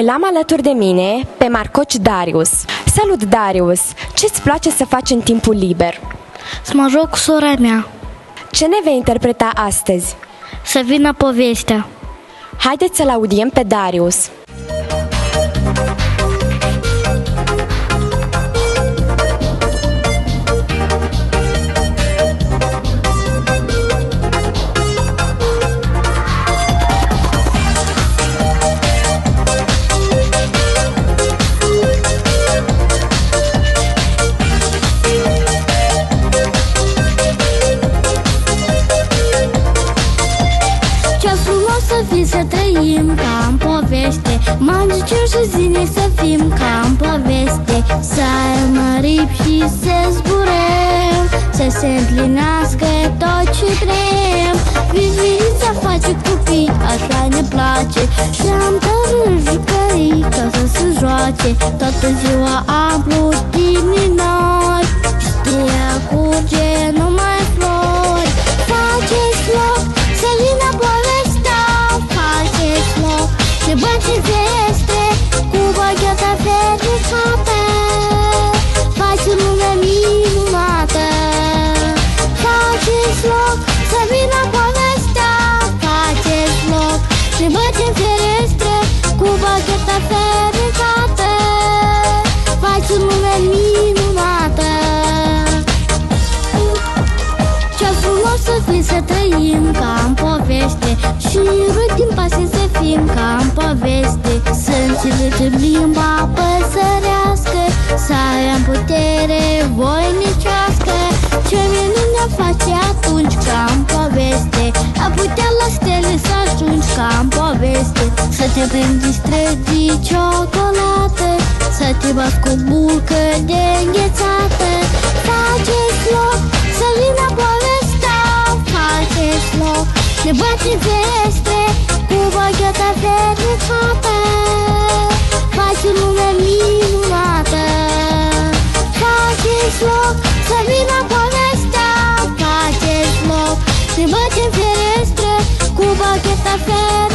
Îl am alături de mine pe Marcoci Darius. Salut, Darius! Ce-ți place să faci în timpul liber? Să mă joc cu sora mea. Ce ne vei interpreta astăzi? Să vină povestea. Haideți să-l audiem pe Darius. Să trăim ca în poveste, magici și zile să fim ca în poveste. Să ai mărit și să zburăm, să se împlinească tot ce vrem. Vivița face copii, așa ne place, și am tărât jucării ca să se joace. Toată ziua am plutit din noi, știa curge numai flori. Faceți loc să vină povestea, faceți loc și băți în ferestre cu bagheta fericată. Faci lume minunată. Faceți loc să vină povestea, faceți loc și băți în ferestre cu bagheta fericată. Faci lume minunată. Ce frumos să fii, să trăim ca în poveste, și rutim pasie să fim ca în poveste. Să înțelegem limba păsărească, să avem putere voinicească. Ce minune face atunci ca în poveste, a putea la stele să ajungi ca în poveste. Să te prinzi străzii ciocolată, să te bați cu bulcă de înghețată. Faceți loc să vină povestea, faceți loc ne bați în ferestre cu bagheta fericată. Faci lume minunată. Faceți loc să vină povestea, faceți loc ne bați în ferestre cu bagheta fericată.